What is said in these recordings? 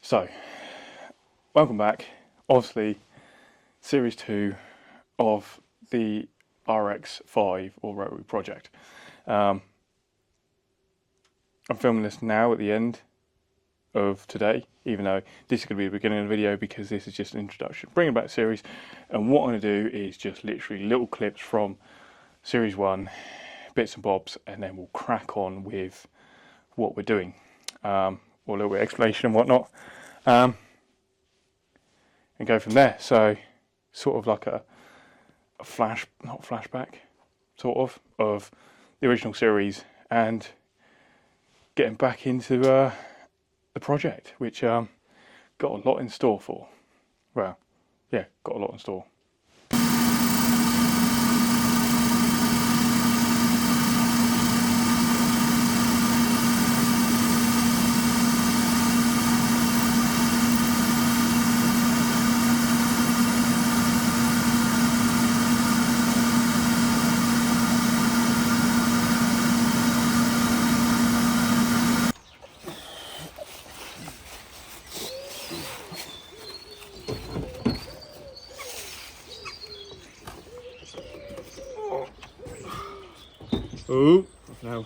So, welcome back. Obviously, Series 2 of the RX5 or Rotary Project. I'm filming this now at the end of today, even though this is going to be the beginning of the video because this is just an introduction. Bringing back the series, and what I'm going to do is just literally little clips from Series 1, bits and bobs, and then we'll crack on with what we're doing. Or a little bit of explanation and whatnot. And go from there. So, sort of like a not flashback, sort of the original series, and getting back into the project, which got a lot in store for. Well, yeah, got a lot in store. Oh, no.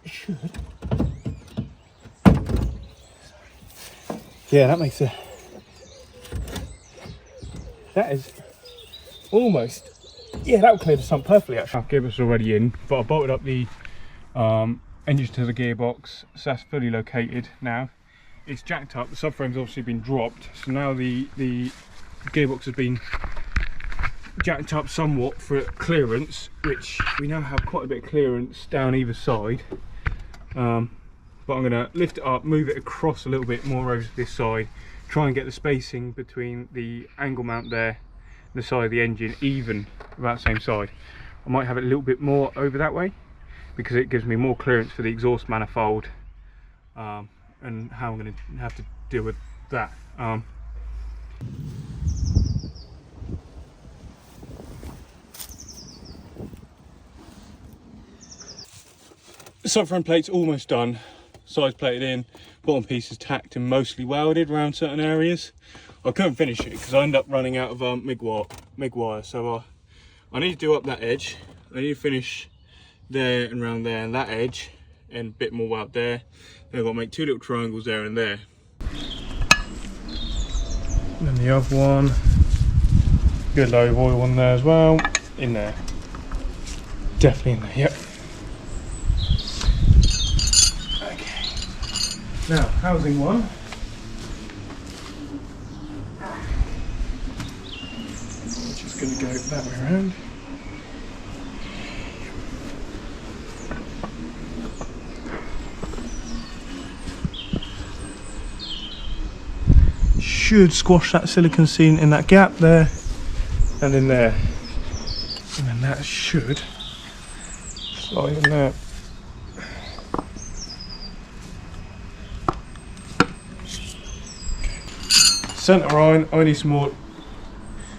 Should. Yeah, that makes a. That is almost. Yeah, that will clear the sump perfectly actually. Gearbox already in, but I bolted up the engines to the gearbox, so that's fully located now. It's jacked up, the subframe's obviously been dropped, so now the gearbox has been jacked up somewhat for clearance, which we now have quite a bit of clearance down either side. But I'm going to lift it up, move it across a little bit more over to this side, try and get the spacing between the angle mount there and the side of the engine even, about the same side. I might have it a little bit more over that way because it gives me more clearance for the exhaust manifold, and how I'm going to have to deal with that. The subframe plate's almost done, sides plated in, bottom piece is tacked and mostly welded around certain areas. I couldn't finish it because I ended up running out of MIG wire, so I need to do up that edge. I need to finish there and around there and that edge and a bit more weld there. Then I've got to make two little triangles there and there. And then the other one, good load of oil on there as well, in there. Definitely in there, yep. Okay. Now, housing one. Going to go that way around. Should squash that silicone seam in that gap there and in there, and then that should slide in there. Centre iron, I need some more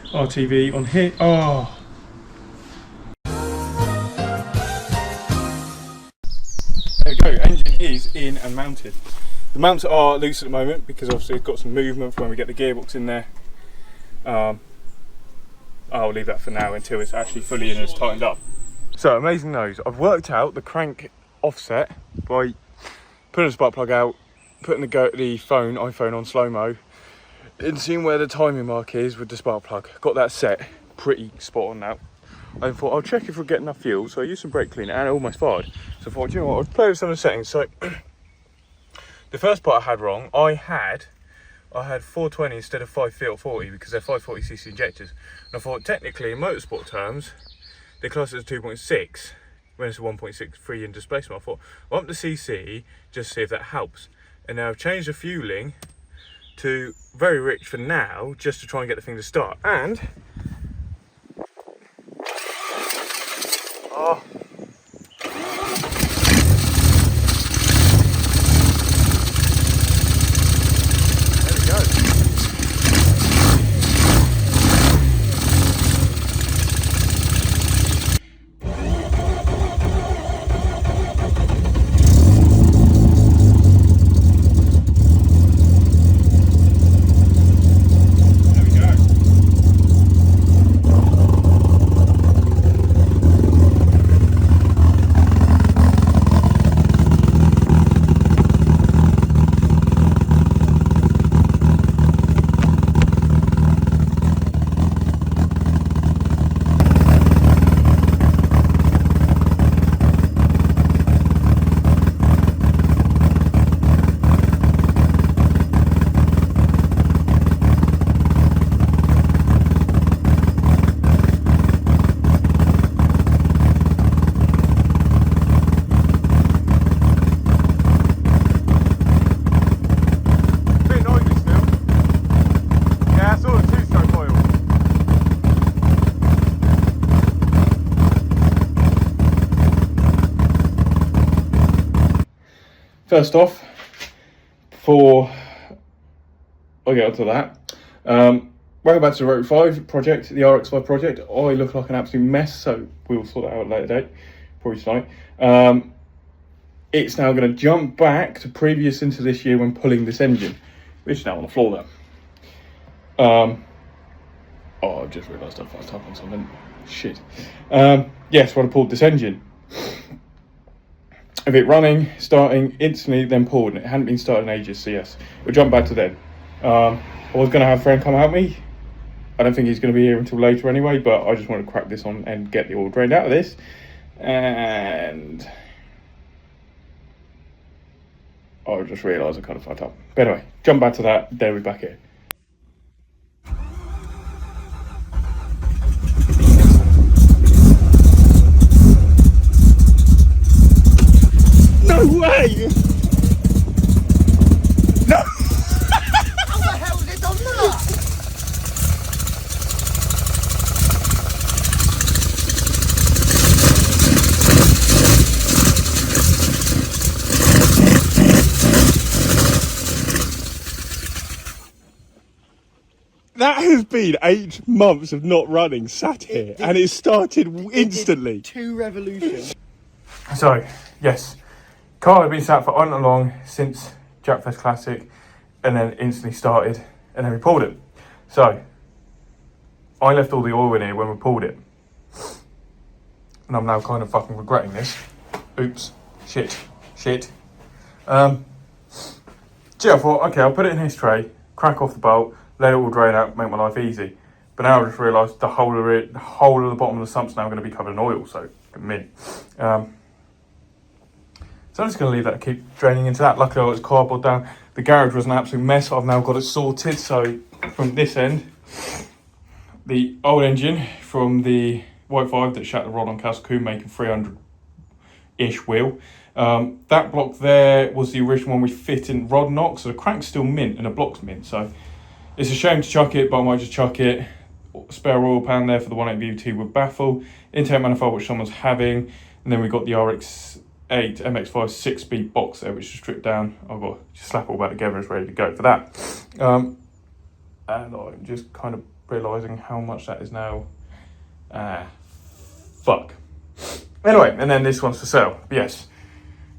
RTV on here. Oh, there we go, engine is in and mounted. The mounts are loose at the moment because obviously it's got some movement from when we get the gearbox in there. I'll leave that for now until it's actually fully in and it's tightened up. So, amazing news, I've worked out the crank offset by putting the spark plug out, putting the iPhone on slow-mo, and seeing where the timing mark is with the spark plug. Got that set pretty spot on now. I thought I'll check if we'll get enough fuel, so I used some brake cleaner and it almost fired. So I thought, you know what, I'll play with some of the settings. So the first part I had wrong, I had 420 instead of 540 because they're 540cc injectors. And I thought technically in motorsport terms, they're classed as 2.6 when it's a 1.63 in displacement. I thought, I'll up the CC just to see if that helps. And now I've changed the fueling to very rich for now, just to try and get the thing to start. And oh, first off, before I get onto that, welcome back to the RX5 Project, the RX5 Project. I look like an absolute mess, so we'll sort that out later date, probably tonight. It's now going to jump back to previous into this year when pulling this engine, which is now on the floor there. Oh, I've just realised I fucked up on something. Shit. Yes, when I pulled this engine. Of it running, starting instantly, then pulled, and it hadn't been started in ages, so yes. We'll jump back to then. I was going to have a friend come help me. I don't think he's going to be here until later anyway, but I just want to crack this on and get the oil drained out of this. And I just realised I kind of fucked up. But anyway, jump back to that, then we're back here. No way! No! How the hell has it done that? That has been 8 months of not running, sat here, and it started instantly. 2 revolutions. So, yes, car had been sat for on and along since Jackfest Classic, and then instantly started, and then we pulled it. So, I left all the oil in here when we pulled it, and I'm now kind of fucking regretting this. Oops, shit. So yeah, I thought, okay, I'll put it in this tray, crack off the bolt, let it all drain out, make my life easy. But now I just realised the whole of the bottom of the sump's now going to be covered in oil, so mint. So I'm just going to leave that to keep draining into that. Luckily I got this cardboard down. The garage was an absolute mess. I've now got it sorted. So from this end, the old engine from the White 5 that shat the rod on Castle Coombe, making 300-ish wheel. That block there was the original one we fit in rod knock, so the crank's still mint and the block's mint. So it's a shame to chuck it, but I might just chuck it. Spare oil pan there for the 1.8 VT with baffle. Intake manifold, which someone's having. And then we got the RX8 MX5 6-speed box there, which is stripped down. I've got to just slap it all back together and it's ready to go for that. And I'm just kind of realising how much that is now. Fuck. Anyway, and then this one's for sale. Yes.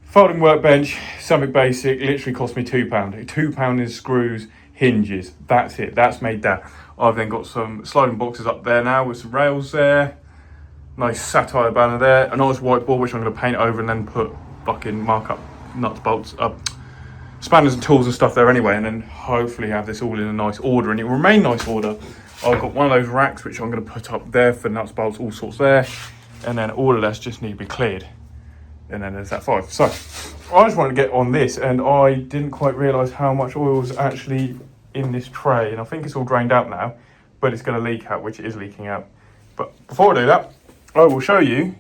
Folding workbench, something basic, literally cost me £2. £2 in screws, hinges, that's it, that's made that. I've then got some sliding boxes up there now with some rails there. Nice satire banner there. A nice whiteboard which I'm going to paint over and then put fucking mark up nuts, bolts, spanners and tools and stuff there anyway, and then hopefully have this all in a nice order, and it will remain nice order. I've got one of those racks which I'm going to put up there for nuts, bolts, all sorts there, and then all of this just need to be cleared. And then there's that 5. So I just wanted to get on this, and I didn't quite realise how much oil was actually in this tray, and I think it's all drained out now, but it's going to leak out, which it is leaking out. But before I do that, I will show you,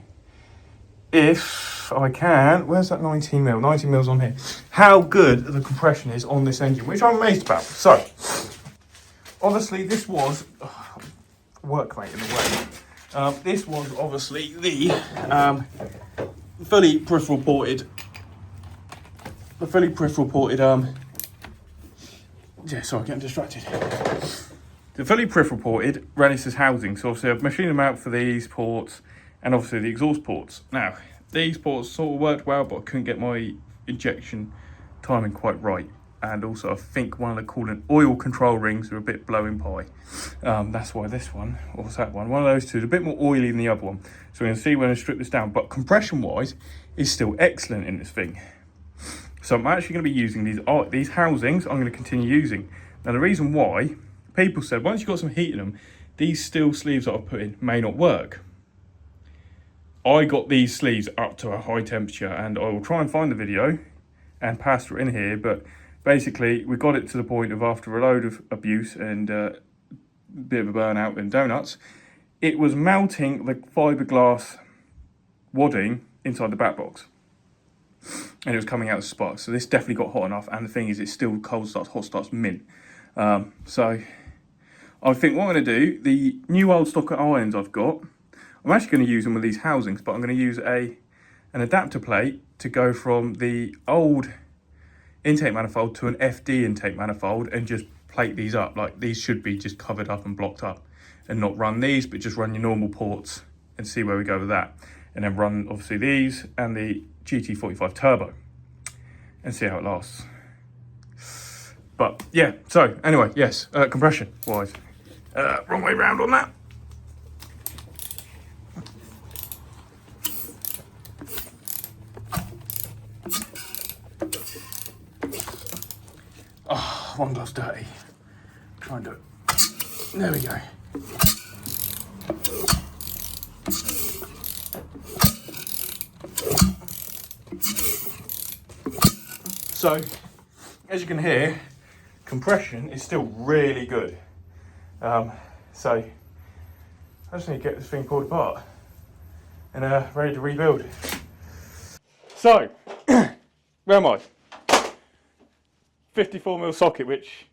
if I can, where's that 19 mil? 19 mils on here. How good the compression is on this engine, which I'm amazed about. So, obviously this was, workmate in a way. This was obviously the fully peripheral ported, yeah, sorry, getting distracted. The fully peripheral ported Renis's housing. So obviously I've machined them out for these ports and obviously the exhaust ports. Now, these ports sort of worked well, but I couldn't get my injection timing quite right. And also I think one of the coolant oil control rings are a bit blowing pie. That's why this one, or was that one? One of those two is a bit more oily than the other one. So we're going to see when I strip this down. But compression wise, is still excellent in this thing. So I'm actually going to be using these housings. I'm going to continue using. Now the reason why, people said once you've got some heat in them, these steel sleeves that I've put in may not work. I got these sleeves up to a high temperature, and I will try and find the video and pass it in here, but basically we got it to the point of, after a load of abuse and a bit of a burnout and donuts, it was melting the fiberglass wadding inside the back box, and it was coming out of sparks. So this definitely got hot enough, and the thing is, it's still cold starts, hot starts, mint. So I think what I'm going to do, the new old stock irons I've got, I'm actually going to use them with these housings, but I'm going to use an adapter plate to go from the old intake manifold to an FD intake manifold and just plate these up. Like, these should be just covered up and blocked up, and not run these, but just run your normal ports and see where we go with that. And then run obviously these and the GT45 turbo and see how it lasts. But yeah, so anyway, yes, compression wise, wrong way round on that. Oh, one glove's dirty. Try and do it. There we go. So, as you can hear, compression is still really good. So, I just need to get this thing pulled apart and ready to rebuild. So, where am I? 54mm socket, which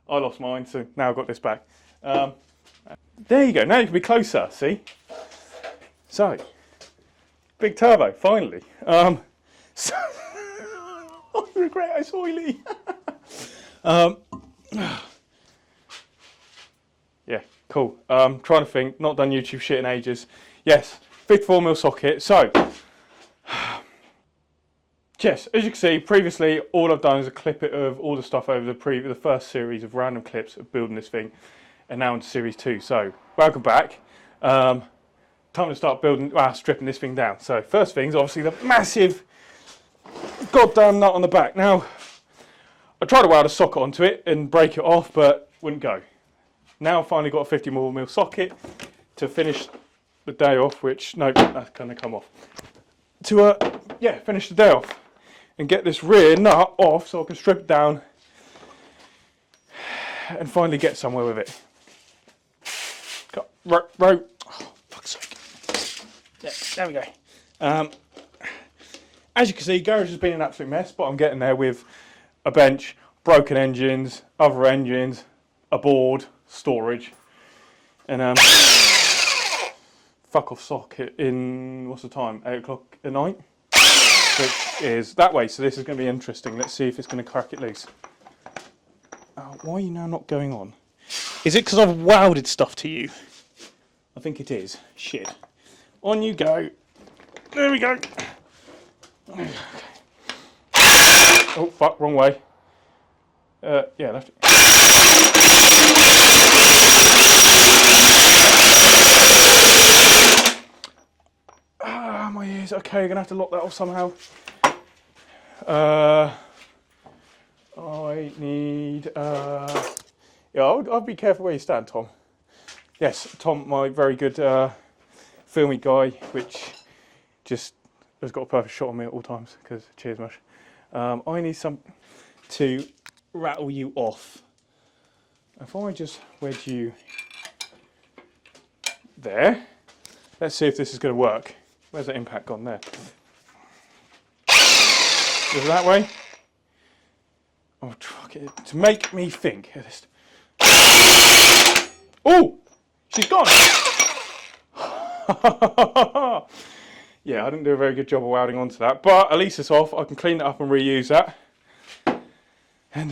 I lost mine, so now I've got this back. There you go, now you can be closer, see? So, big turbo, finally. So I regret it's oily. Yeah, cool. Trying to think, not done YouTube shit in ages. Yes, 54mm socket. So, yes, as you can see, previously all I've done is a clip it of all the stuff over the first series of random clips of building this thing, and now into series 2. So, welcome back. Time to start stripping this thing down. So, first thing's obviously the massive goddamn nut on the back. Now, I tried to weld a socket onto it and break it off, but wouldn't go. Now I've finally got a 50mm socket to finish the day off, which, no, that's going to come off. To, finish the day off and get this rear nut off so I can strip it down and finally get somewhere with it. Got rope. Oh, fuck's sake. Yeah, there we go. As you can see, garage has been an absolute mess, but I'm getting there with a bench, broken engines, other engines, a board, storage, and fuck off socket in, what's the time, 8 o'clock at night? Which is that way, so this is going to be interesting. Let's see if it's going to crack it loose. Oh, why are you now not going on? Is it because I've welded stuff to you? I think it is. Shit. On you go. There we go. Okay. Oh, fuck, wrong way. Yeah, left. Ah, my ears. Okay, you're gonna have to lock that off somehow. I need. Yeah, I'll be careful where you stand, Tom. Yes, Tom, my very good filmy guy, which just has got a perfect shot on me at all times. Because cheers, mush. I need some to rattle you off. If I just wedge you there, let's see if this is going to work. Where's the impact gone there? Is it that way? Oh, fuck it. To make me think. Oh! She's gone! Yeah, I didn't do a very good job of welding onto that, but at least it's off. I can clean it up and reuse that. And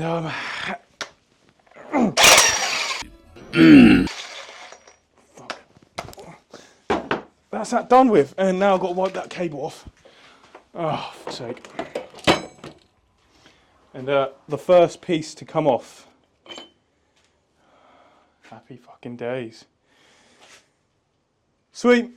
fuck. That's that done with, and now I've got to wipe that cable off. Oh, for sake. And the first piece to come off. Happy fucking days. Sweet.